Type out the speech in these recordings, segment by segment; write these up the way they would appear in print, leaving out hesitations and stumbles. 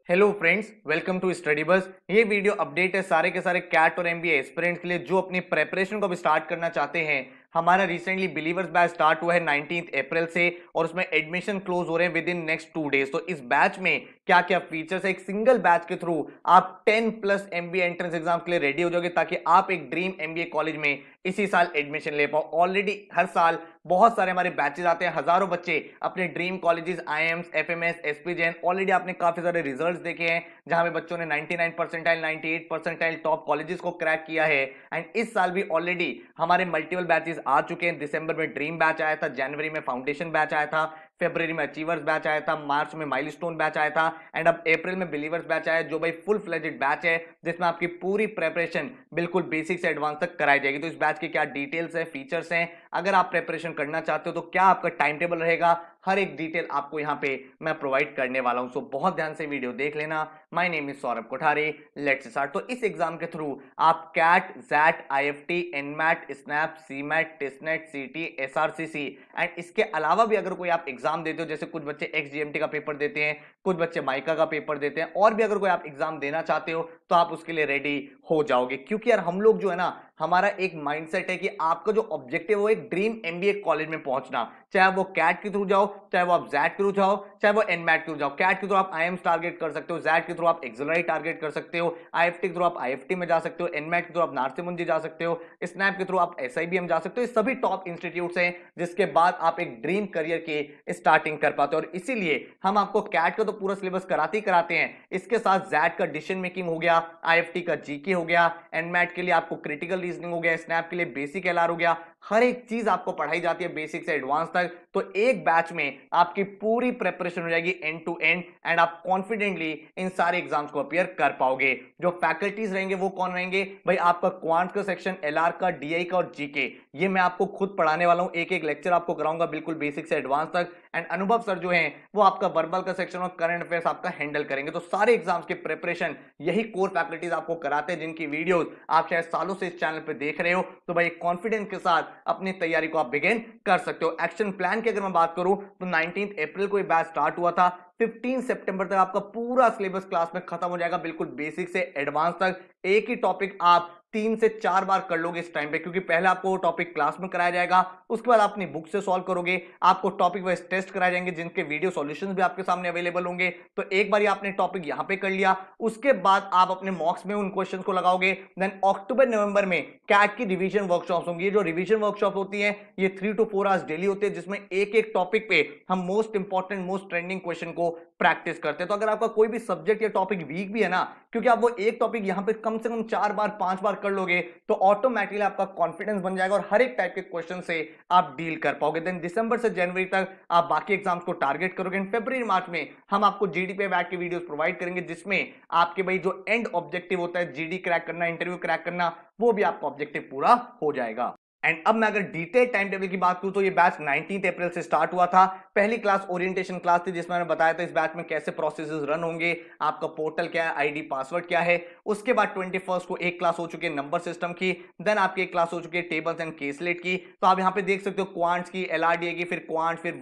Hello friends, welcome to study bus. ये video update है सारे के सारे कैट और एमबीए एस्पिरेंट्स के लिए जो अपनी प्रेपरेशन को भी स्टार्ट करना चाहते हैं। हमारा रिसेंटली बिलीवर्स बैच स्टार्ट हुआ है 19 अप्रैल से और उसमें एडमिशन क्लोज हो रहे हैं विद इन नेक्स्ट 2 डेज। तो इस बैच में क्या क्या फीचर्स है, एक सिंगल बैच के थ्रू आप 10+ एमबीए एंट्रेंस एग्जाम के लिए रेडी हो जाओगे ताकि आप एक ड्रीम एमबीए कॉलेज में इसी साल एडमिशन ले पाओ। ऑलरेडी हर साल बहुत सारे हमारे बैचेस आते हैं, हजारों बच्चे अपने dream colleges IIMs, FMS, SP Jain, already आपने काफी सारे रिजल्ट्स देखे हैं जहां पे बच्चों ने 99 परसेंटाइल, 98 परसेंटाइल टॉप कॉलेजेस को क्रैक किया है। एंड इस साल भी ऑलरेडी हमारे मल्टीपल बैचेस आ चुके हैं। दिसंबर में ड्रीम बैच आया था, जनवरी में फाउंडेशन बैच आया था, फरवरी में अचीवर्स बैच आया था, मार्च में माइलस्टोन बैच आया था एंड अब अप्रैल में बिलीवर्स बैच आया जो भाई फुल फ्लेजेड बैच है जिसमें आपकी पूरी प्रेपरेशन बिल्कुल बेसिक से एडवांस तक कराई जाएगी। तो इस बैच के क्या डिटेल्स है, फीचर्स हैं, अगर आप प्रेपरेशन करना चाहते हो तो क्या आपका टाइम टेबल रहेगा, हर एक डिटेल आपको यहाँ पे मैं प्रोवाइड करने वाला हूं। सो बहुत ध्यान से वीडियो देख लेना। My name is Saurabh Kothari, let's start. तो इस एग्जाम के थ्रू आप CAT, XAT, IFT, NMAT, SNAP, CMAT, TISSNET, CT, SRCC and इसके अलावा भी अगर कोई आप एग्जाम देते हो, जैसे कुछ बच्चे एक्सजीएमटी का पेपर देते हैं, कुछ बच्चे माइका का पेपर देते हैं, और भी अगर कोई आप एग्जाम देना चाहते हो तो आप उसके लिए रेडी हो जाओगे। क्योंकि यार हम लोग जो है ना, हमारा एक माइंडसेट है कि आपका जो ऑब्जेक्टिव है वो एक ड्रीम एमबीए कॉलेज में पहुंचना, चाहे वो कैट के थ्रू जाओ, चाहे वो आप जैट के थ्रू जाओ, चाहे वो एनमैट के थ्रू जाओ। कैट के थ्रू आप आईएम्स टारगेट कर सकते हो, जैट के थ्रू आप एक्सलरी टारगेट कर सकते हो, आईएफटी के थ्रू आप आईएफटी में जा सकते हो, एनमैट के थ्रू आप नारसिमुंजी जा सकते हो, स्नैप के थ्रू आप एसआईबीएम जा सकते हो। ये सभी टॉप इंस्टीट्यूट्स हैं जिसके बाद आप एक ड्रीम करियर की स्टार्टिंग कर पाते हो। और इसीलिए हम आपको कैट का तो पूरा सिलेबस कराते ही कराते हैं, इसके साथ जैट का डिसीजन मेकिंग हो गया, आईएफटी का जीके हो गया, एनमैट के लिए आपको क्रिटिकल रीजनिंग हो गया, स्नैप के लिए बेसिक एलआर हो गया, हर एक चीज आपको पढ़ाई जाती है बेसिक से एडवांस तक। तो एक बैच में आपकी पूरी प्रिपरेशन हो जाएगी एंड टू एंड एंड आप कॉन्फिडेंटली इन सारे एग्जाम्स को अपियर कर पाओगे। जो फैकल्टीज रहेंगे वो कौन रहेंगे भाई, आपका क्वांट का सेक्शन, एलआर का, डीआई का और जीके, ये मैं आपको खुद पढ़ाने वाला हूं। एक एक लेक्चर आपको कराऊंगा बिल्कुल बेसिक से एडवांस तक। एंड अनुभव सर जो हैं वो आपका वर्बल का सेक्शन और करंट अफेयर्स आपका हैंडल करेंगे। तो सारे एग्जाम्स के प्रिपरेशन यही कोर फैकल्टीज आपको कराते हैं जिनकी वीडियोस आप शायद सालों से इस चैनल पे देख रहे हो। तो भाई कॉन्फिडेंस के साथ अपनी तैयारी को आप बिगिन कर सकते हो। एक्शन प्लान की अगर मैं बात करूं तो 19 अप्रैल को ये बैच स्टार्ट हुआ था, 15 सितंबर तक आपका पूरा सिलेबस क्लास में खत्म हो जाएगा, बिल्कुल बेसिक से एडवांस तक। एक ही टॉपिक आप 3 से 4 बार कर लोगे इस टाइम पे, क्योंकि पहले आपको वो टॉपिक क्लास में कराया जाएगा, उसके बाद अपनी बुक से सॉल्व करोगे, आपको टॉपिक वाइज टेस्ट कराए जाएंगे जिनके वीडियो सॉल्यूशंस भी आपके सामने अवेलेबल होंगे। तो एक बार आपने टॉपिक यहां पे कर लिया, उसके बाद आप अपने मॉक्स में उन क्वेश्चन को लगाओगे। देन अक्टूबर नवंबर में कैट की रिवीजन वर्कशॉप होंगी। ये जो रिवीजन वर्कशॉप होती है ये 3 to 4 आवर्स डेली होती है, जिसमें एक एक टॉपिक पे हम most important, most trending question को प्रैक्टिस करते हैं। तो अगर आपका कोई भी सब्जेक्ट या टॉपिक वीक भी है ना, क्योंकि आप वो एक टॉपिक यहां पे कम से कम 4 बार 5 बार कर लोगे तो ऑटोमेटिकली आपका कॉन्फिडेंस बन जाएगा और हर एक टाइप के क्वेश्चन से आप डील कर पाओगे। देन दिसंबर से जनवरी तक आप बाकी एग्जाम्स को टारगेट करोगे। फरवरी मार्च में हम आपको जीडी पे बैक के वीडियोस प्रोवाइड करेंगे जिसमें आपके भाई जो एंड ऑब्जेक्टिव होता है जीडी क्रैक करना, इंटरव्यू क्रैक करना, वो भी आपका ऑब्जेक्टिव पूरा हो जाएगा। एंड अब मैं अगर डिटेल टाइम टेबल की बात करूं तो ये बैच 19 अप्रैल से स्टार्ट हुआ था। पहली क्लास ओरिएंटेशन क्लास थी जिसमें मैंने बताया था इस बैच में कैसे प्रोसेसेस रन होंगे, आपका पोर्टल क्या है, आईडी पासवर्ड क्या है। उसके बाद 21 को एक क्लास हो चुकी है नंबर सिस्टम की, देन आपकी एक क्लास हो चुकी है टेबल्स एंड केसलेट की। तो आप यहाँ पे देख सकते हो क्वांट्स की, एलआरडीए की, फिर क्वांट, फिर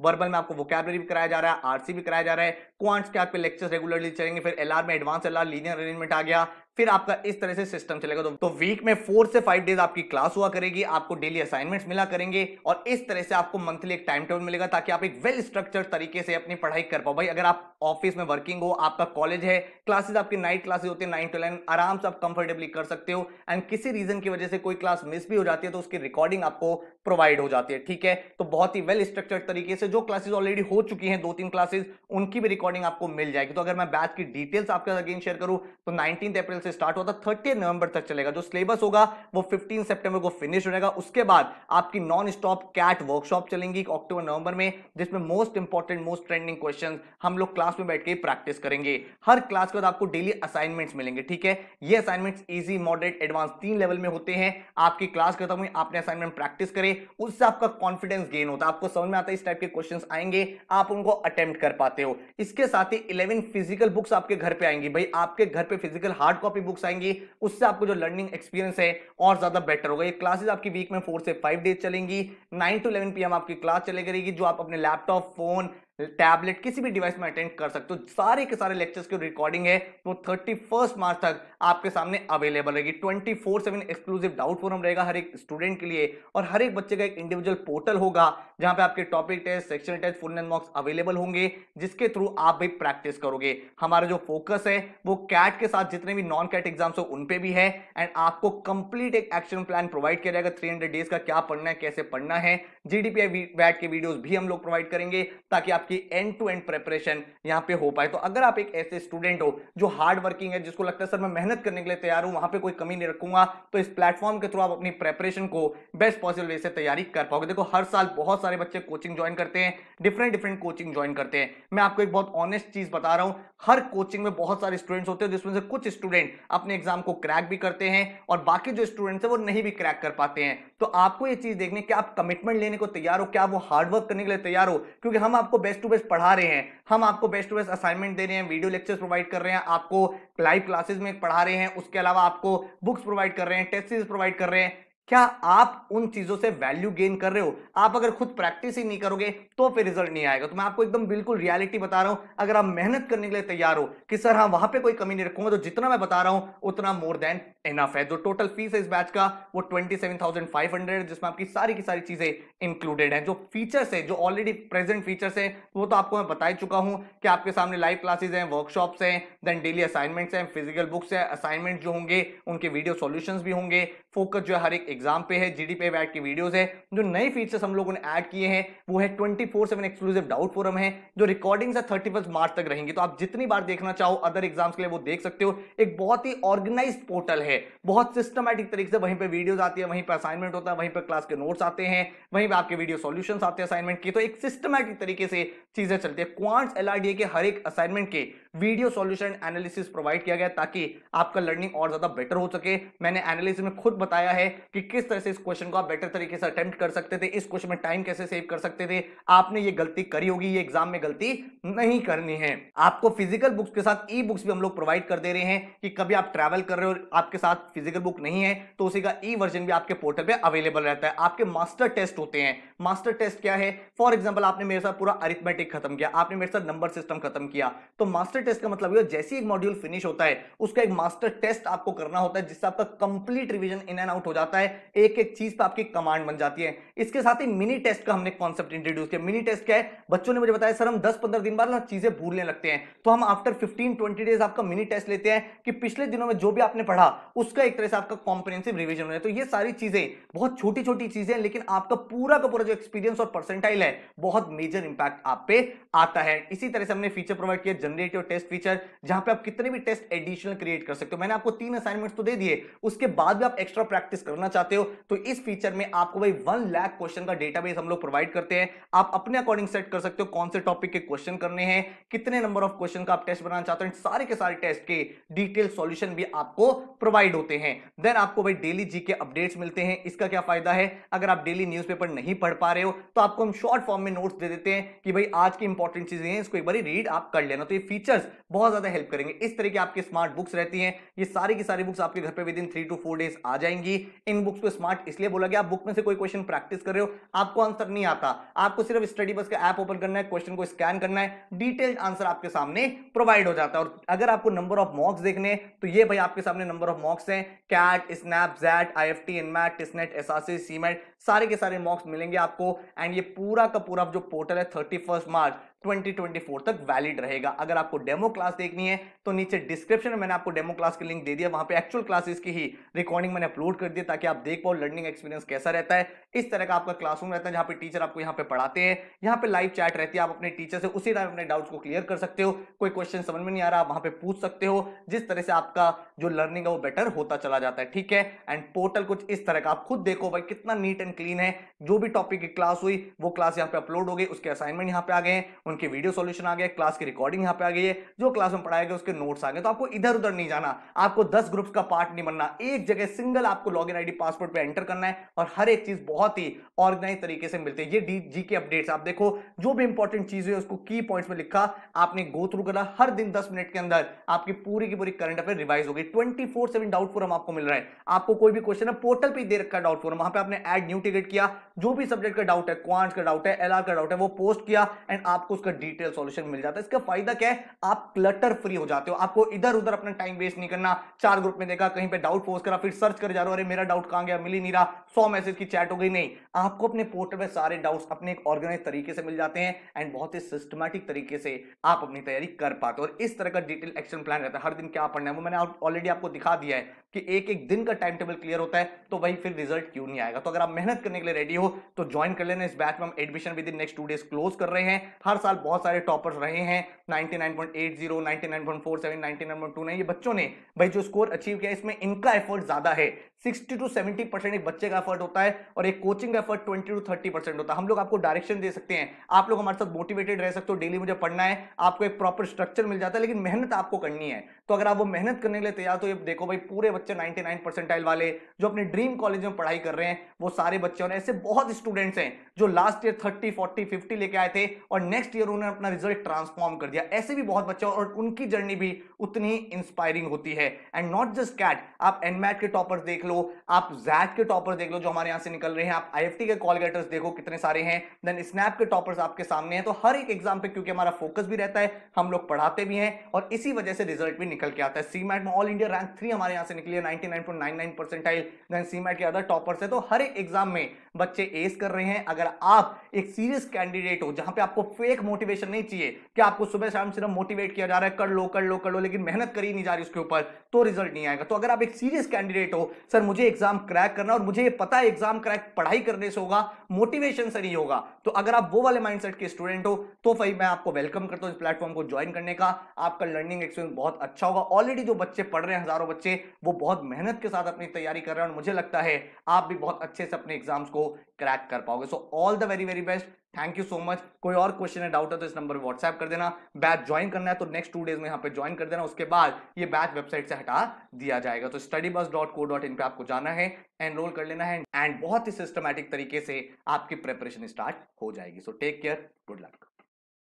वर्बल में आपको वोकैबुलरी भी कराया जा रहा है, आरसी भी कराया जा रहा है। क्वांट्स के आपके लेक्चर्स रेगुलरली चलेंगे, फिर एलआर में एडवांस एलआर, लीनियर अरेंजमेंट आ गया, फिर आपका इस तरह से सिस्टम चलेगा। तो वीक में 4 से 5 डेज आपकी क्लास हुआ करेगी, आपको डेली असाइनमेंट्स मिला करेंगे और इस तरह से आपको मंथली एक टाइम टेबल मिलेगा ताकि आप एक वेल स्ट्रक्चर्ड तरीके से अपनी पढ़ाई कर पाओ। भाई अगर आप ऑफिस में वर्किंग हो, आपका कॉलेज है, क्लासेस आपकी नाइट क्लासेस होती है 9 to 11, आराम से आप कंफर्टेबली कर सकते हो। एंड किसी रीजन की वजह से कोई क्लास मिस भी हो जाती है तो उसकी रिकॉर्डिंग आपको प्रोवाइड हो जाती है, ठीक है। तो बहुत ही वेल स्ट्रक्चर्ड तरीके से जो क्लासेस ऑलरेडी हो चुकी हैं 2-3 क्लासेस, उनकी भी रिकॉर्डिंग आपको मिल जाएगी। तो अगर मैं बैच की डिटेल्स आपके साथ अगेन शेयर करूं तो 19 अप्रैल से स्टार्ट होता, 30 नवंबर तक चलेगा। जो सिलेबस होगा वो 15 सितंबर को फिनिश हो जाएगा। उसके बाद आपकी नॉन स्टॉप कैट वर्कशॉप चलेंगी अक्टूबर नवंबर में, जिसमें most important, most trending questions हम लोग क्लास में बैठ के प्रैक्टिस करेंगे। हर क्लास के बाद आपको डेली असाइनमेंट्स मिलेंगे, ठीक है। ये assignments easy, moderate, advance 3 level में होते हैं। आपकी क्लास खत्म हुई, आपने असाइनमेंट प्रैक्टिस करे, उससे आपका कॉन्फिडेंस गेन होता है, आपको समझ में आता है इस टाइप के क्वेश्चंस आएंगे, आप उनको अटेम्प्ट कर पाते हो। इसके साथ ही 11 फिजिकल बुक्स आपके घर पे आएंगी। भाई आपके घर पे फिजिकल हार्ड कॉपी बुक्स आएंगी, उससे आपको जो लर्निंग एक्सपीरियंस है और ज्यादा बेटर होगा। ये क्लासेस आपकी वीक में 4 से 5 डेज चलेंगी, 9 to 11 PM आपकी क्लास चले करेगी, जो आप अपने लैपटॉप, फोन, टैबलेट, किसी भी डिवाइस में अटेंड कर सकते हो। सारे के सारे लेक्चर्स की रिकॉर्डिंग है वो 31 मार्च तक आपके सामने अवेलेबल रहेगी। 24/7 एक्सक्लूसिव डाउट फोरम रहेगा हर एक स्टूडेंट के लिए, और हर एक बच्चे का एक इंडिविजुअल पोर्टल होगा जहां पे आपके topic test, section test, full and mocks available होंगे, जिसके थ्रू आप भी प्रैक्टिस करोगे। हमारा जो फोकस है वो कैट के साथ जितने भी नॉन कैट एग्जाम्स हो उन पे भी है, एंड आपको कंप्लीट एक एक्शन प्लान प्रोवाइड किया जाएगा 300 डेज का, क्या पढ़ना है, कैसे पढ़ना है। जीडीपीआई वैट के वीडियोस भी हम लोग प्रोवाइड करेंगे ताकि आपकी एंड टू एंड प्रिपरेशन यहां पे हो पाए। तो अगर आप एक ऐसे स्टूडेंट हो जो हार्ड वर्किंग है, जिसको लगता है सर मैं मेहनत करने के लिए तैयार हूं, वहां पे कोई कमी नहीं रखूंगा, तो इस प्लेटफॉर्म के थ्रू आप अपनी प्रिपरेशन को बेस्ट पॉसिबल वे से तैयारी कर पाओगे। देखो हर साल बहुत सारे बच्चे कोचिंग ज्वाइन करते हैं, डिफरेंट कोचिंग ज्वाइन करते हैं। मैं आपको एक बहुत ऑनेस्ट चीज बता रहा हूं, हर कोचिंग में बहुत सारे स्टूडेंट्स होते हैं, जिसमें से कुछ स्टूडेंट अपने एग्जाम को क्रैक भी करते हैं और बाकी जो स्टूडेंट्स है वो नहीं भी क्रैक कर पाते हैं। तो आपको ये चीज देखनी कि आप कमिटमेंट लेने को तैयार हो, क्या वो हार्डवर्क करने के लिए तैयार हो, क्योंकि हम आपको बेस्ट टू बेस्ट पढ़ा रहे हैं, हम आपको बेस्ट टू बेस्ट असाइनमेंट दे रहे हैं, वीडियो लेक्चर्स प्रोवाइड कर रहे हैं, आपको लाइव क्लासेस में पढ़ा रहे हैं, उसके अलावा आपको बुक्स प्रोवाइड कर रहे हैं, टेस्ट सीरीज प्रोवाइड कर रहे हैं। क्या आप उन चीजों से वैल्यू गेन कर रहे हो? आप अगर खुद प्रैक्टिस ही नहीं करोगे तो फिर रिजल्ट नहीं आएगा। तो मैं आपको एकदम बिल्कुल रियलिटी बता रहा हूं, अगर आप मेहनत करने के लिए तैयार हो कि सर हाँ वहां पे कोई कमी नहीं रखूंगा, तो जितना मैं बता रहा हूं उतना मोर देन इनफ है। जो टोटल फीस है इस बैच का वो 27,500, जिसमें आपकी सारी की सारी चीजें इंक्लूडेड है। जो फीचर्स है, जो ऑलरेडी प्रेजेंट फीचर्स है, वो तो आपको मैं बता ही चुका हूं कि आपके सामने लाइव क्लासेस हैं, वर्कशॉप्स हैं, देन डेली असाइनमेंट्स हैं, फिजिकल बुक्स है, असाइनमेंट जो होंगे उनके वीडियो सॉल्यूशंस भी होंगे, फोकस जो है हर एक एग्जाम पे है, जीडीपीआई वैट की वीडियोस है। जो नए फीचर्स हम लोगों ने ऐड किए हैं वो है 24/7 एक्सक्लूसिव डाउट फोरम है, जो रिकॉर्डिंग्स है 31 मार्च तक रहेंगी। तो आप जितनी बार देखना चाहो अदर एग्जाम्स के लिए वो देख सकते हो। एक बहुत ही ऑर्गेनाइज्ड पोर्टल है, बहुत सिस्टमैटिक तरीके से वहीं पे वीडियोस आती है, वहीं पे असाइनमेंट होता है, वहीं पे क्लास के नोट्स आते हैं, वहीं पे आपके वीडियो सॉल्यूशंस आते हैं असाइनमेंट की। तो एक सिस्टमैटिक तरीके से चीजें चलती है। क्वांट्स एलआरडीए के हर एक असाइनमेंट के वीडियो सॉल्यूशन एनालिसिस प्रोवाइड किया गया ताकि आपका लर्निंग और ज्यादा बेटर हो सके। मैंने एनालिसिस में खुद बताया है कि किस तरह से इस क्वेश्चन को आप बेटर तरीके से अटेम्प्ट कर सकते थे, इस क्वेश्चन में टाइम कैसे सेव कर सकते थे। आपने ये गलती करी होगी, ये एग्जाम में गलती नहीं करनी है। आपको फिजिकल बुक्स के साथ ई बुक्स भी हम लोग प्रोवाइड कर दे रहे हैं कि कभी आप ट्रैवल कर रहे हो, आपके साथ फिजिकल बुक नहीं है, तो उसी का ई वर्जन भी आपके पोर्टल पे अवेलेबल रहता है। आपके मास्टर टेस्ट होते हैं। मास्टर टेस्ट क्या है? फॉर एग्जांपल आपने मेरे साथ पूरा अरिथमेटिक खत्म किया, आपने मेरे साथ नंबर सिस्टम खत्म किया, तो मास्टर टेस्ट का मतलब ये जैसे एक मॉड्यूल फिनिश होता है उसका एक मास्टर टेस्ट आपको करना होता है, जिससे आपका complete revision in and out हो जाता है, एक एक चीज पे आपकी कमांड बन जाती है। इसके साथ ही मिनी टेस्ट का हमने कॉन्सेप्ट इंट्रोड्यूस किया। मिनी टेस्ट क्या है? बच्चों ने मुझे बताया सर हम 10-15 दिन बाद ना चीजें भूलने लगते हैं, तो हम आफ्टर 15-20 डेज आपका मिनी टेस्ट लेते हैं कि पिछले दिनों में जो भी आपने पढ़ा उसका एक तरह से आपका कॉम्प्रिहेंसिव रिवीजन हो। तो ये सारी चीजें बहुत छोटी छोटी चीजें, लेकिन आपका पूरा का पूरा जो एक्सपीरियंस और परसेंटाइल है बहुत मेजर इंपैक्ट आप पे आता है। इसी तरह से हमने फीचर प्रोवाइड किया जनरेटिव टेस्ट फीचर, जहां पे आप कितने भी टेस्ट एडिशनल क्रिएट कर सकते हो। मैंने आपको 3 असाइनमेंट्स तो दे दिए, उसके बाद भी आप एक्स्ट्रा प्रैक्टिस करना चाहते हो तो इस फीचर में आपको भाई 1 लाख क्वेश्चन का डेटाबेस हम लोग प्रोवाइड करते हैं। आप अपने अकॉर्डिंग सेट कर सकते हो कौन से टॉपिक के क्वेश्चन करने हैं, कितने नंबर ऑफ क्वेश्चन का आप टेस्ट बनाना चाहते हो। सारे के सारे टेस्ट के डिटेल सॉल्यूशन भी आपको प्रोवाइड होते हैं। देन आपको भाई डेली जीके अपडेट्स मिलते हैं। इसका क्या फायदा है? अगर आप डेली न्यूज़पेपर नहीं पढ़ पा रहे हो तो आपको हम शॉर्ट फॉर्म में नोट्स दे देते हैं कि भाई आज की इंपॉर्टेंट चीजें हैं, इसको एक बार रीड आप कर लेना। तो ये फीचर्स बहुत ज्यादा हेल्प करेंगे। इस तरह की आपकी स्मार्ट बुक्स रहती हैं, ये सारी की सारी बुक्स आपके घर पे विद इन 3 to 4 डेज आ जाएंगी। इन बुक्स को स्मार्ट इसलिए बोला गया, आप बुक में से कोई क्वेश्चन प्रैक्टिस कर रहे हो, आपको आंसर नहीं आता, आपको सिर्फ स्टडी बस का ऐप ओपन करना है, क्वेश्चन को स्कैन करना है, डिटेल्ड आंसर आपके सामने प्रोवाइड हो जाता है। और अगर आपको नंबर ऑफ मॉक्स देखने तो ये भाई आपके सामने नंबर ऑफ मॉक्स हैं, CAT, SNAP, XAT, IFT, NMAT, TISSNET, SRC, CMAT, सारे के सारे मॉक्स मिलेंगे आपको। एंड ये पूरा का पूरा जो पोर्टल है 31 मार्च 2024 तक वैलिड रहेगा। अगर आपको डेमो क्लास देखनी है तो नीचे डिस्क्रिप्शन में मैंने आपको डेमो क्लास की लिंक दे दिया, वहां पे एक्चुअल क्लासेस की ही रिकॉर्डिंग मैंने अपलोड कर दिया ताकि आप देख पाओ लर्निंग एक्सपीरियंस कैसा रहता है। इस तरह का आपका क्लासरूम रहता है जहां पे टीचर आपको यहाँ पे पढ़ाते हैं, यहाँ पे लाइव चैट रहती है, आप अपने टीचर से उसी टाइम अपने डाउट्स को क्लियर कर सकते हो। कोई क्वेश्चन समझ में नहीं आ रहा आप वहां पे पूछ सकते हो, जिस तरह से आपका जो लर्निंग है वो बेटर होता चला जाता है। ठीक है, एंड पोर्टल कुछ इस तरह का, आप खुद देखो भाई कितना नीट एंड क्लीन है। जो भी टॉपिक की क्लास हुई वो क्लास यहाँ पे अपलोड हो गई, उसके असाइनमेंट यहाँ पे आ गए, उनके वीडियो सॉल्यूशन आ गए, क्लास की रिकॉर्डिंग यहाँ पे आ गई है, जो क्लास में पढ़ाया गया उसके नोट्स आ गए। तो आपको इधर उधर नहीं जाना, आपको 10 ग्रुप्स का पार्ट नहीं बनना, एक जगह सिंगल आपको लॉगिन आईडी पासवर्ड पे एंटर करना है और हर एक चीज बहुत ही ऑर्गेनाइज तरीके से मिलती है। ये जीके अपडेट्स आप देखो, जो भी इंपॉर्टेंट चीज है उसको की पॉइंट्स में लिखा, आपने गो थ्रू करा, हर दिन 10 मिनट के अंदर आपकी पूरी की पूरी करंट अफेयर रिवाइज हो गई। 24/7 डाउट फोरम आपको मिल रहा है। आपको कोई भी क्वेश्चन है पोर्टल पे दे रखा है डाउट फोरम, वहां पे आपने ऐड न्यू टिकट किया, जो भी सब्जेक्ट का डाउट है, क्वांट्स का डाउट है, एलआर का डाउट है, वो पोस्ट किया एंड आपको उसका डिटेल सॉल्यूशन मिल जाता है। इसका फायदा क्या है, आप क्लटर फ्री हो जाते हो, आपको इधर उधर अपना टाइम वेस्ट नहीं करना। 4 ग्रुप में देखा, कहीं पे डाउट पोस्ट करा, फिर सर्च कर जा रहे हो, अरे मेरा डाउट कहां गया, मिल ही नहीं रहा, 100 मैसेज की चैट हो गई। नहीं, आपको अपने पोर्टल में सारे डाउट्स अपने एक ऑर्गेनाइज तरीके से मिल जाते हैं एंड बहुत ही सिस्टमैटिक तरीके से आप अपनी तैयारी कर पाते हो। और इस तरह का डिटेल एक्शन प्लान रहता है, हर दिन क्या पढ़ना है वो मैंने ऑलरेडी आपको दिखा दिया है कि एक एक दिन का टाइम टेबल क्लियर होता है, तो वही फिर रिजल्ट क्यों नहीं आएगा। तो अगर आप मेहनत करने के लिए रेडी हो तो ज्वाइन कर लेना। इस बैच में हम admission with in next 2 days close कर रहे हैं। हर साल बहुत सारे टॉपर्स रहे हैं, 99.80, 99.47, 99.29, ये बच्चों ने भाई जो स्कोर अचीव किया, इसमें इनका एफर्ट ज्यादा है। 60 to 70% एक बच्चे का एफर्ट होता है और एक कोचिंग का एफर्ट 20 to 30% होता है। हम लोग आपको डायरेक्शन दे सकते हैं, आप लोग हमारे साथ मोटिवेटेड रह सकते हो, डेली मुझे पढ़ना है, आपको एक प्रॉपर स्ट्रक्चर मिल जाता है, लेकिन मेहनत आपको करनी है। तो अगर आप वो मेहनत करने के लिए तैयार, तो ये देखो भाई पूरे बच्चे 99 परसेंटाइल वाले जो अपने ड्रीम कॉलेज में पढ़ाई कर रहे हैं, वो सारे बच्चे, और ऐसे बहुत स्टूडेंट्स हैं जो लास्ट ईयर 30, 40, 50 लेके आए थे और नेक्स्ट ईयर उन्होंने अपना रिजल्ट ट्रांसफॉर्म कर दिया। ऐसे भी बहुत बच्चे, और उनकी जर्नी भी उतनी इंस्पायरिंग होती है। एंड नॉट जस्ट कैट, आप एनमैट के टॉपर्स देख लो, आप जैट के टॉपर्स देख लो जो हमारे यहां से निकल रहे हैं, आप आईएफटी के कॉल गेटर्स देखो कितने सारे हैं, देन स्नैप के टॉपर्स आपके सामने हैं। तो हर एक एग्जाम पे क्योंकि हमारा फोकस भी रहता है, हम लोग पढ़ाते भी हैं और इसी वजह से रिजल्ट भी निकल के आता है। सीमैट में ऑल इंडिया रैंक 3 हमारे यहां से निकली है, 99.99 परसेंटाइल, देन सीमैट के अदर टॉपर्स है। तो हर एक एग्जाम में बच्चे एस कर रहे हैं। अगर आप एक सीरियस कैंडिडेट हो जहां पे आपको फेक मोटिवेशन नहीं चाहिए कि आपको सुबह शाम सिर्फ मोटिवेट किया जा रहा है, कर लो कर लो कर लो, लेकिन मेहनत करी नहीं जा रही उसके ऊपर, तो रिजल्ट नहीं आएगा। तो अगर आप एक सीरियस कैंडिडेट हो, सर मुझे एग्जाम क्रैक करना और मुझे ये पता है एग्जाम क्रैक पढ़ाई करने से होगा, मोटिवेशन से नहीं होगा, तो अगर आप वो वाले माइंडसेट के स्टूडेंट हो तो भाई मैं आपको वेलकम करता हूं इस प्लेटफॉर्म को ज्वाइन करने का। आपका लर्निंग एक्सपीरियंस बहुत अच्छा होगा। ऑलरेडी जो बच्चे पढ़ रहे हैं, हजारों बच्चे, वो बहुत मेहनत के साथ अपनी तैयारी कर रहे हैं और मुझे लगता है आप भी बहुत अच्छे से अपने एग्जाम्स को क्रैक कर पाओगे। So all the very very best, thank you so much. कोई और क्वेश्चन है, डाउट है तो इस नंबर पे व्हाट्सएप कर देना। बैच ज्वाइन करना है तो नेक्स्ट 2 डेज में यहां पे ज्वाइन कर देना, उसके बाद ये बैच वेबसाइट से हटा दिया जाएगा। तो studybuzz.co.in पे आपको जाना है, एनरोल कर लेना है एंड बहुत ही सिस्टमैटिक तरीके से आपकी प्रिपरेशन स्टार्ट हो जाएगी। So take care, good luck.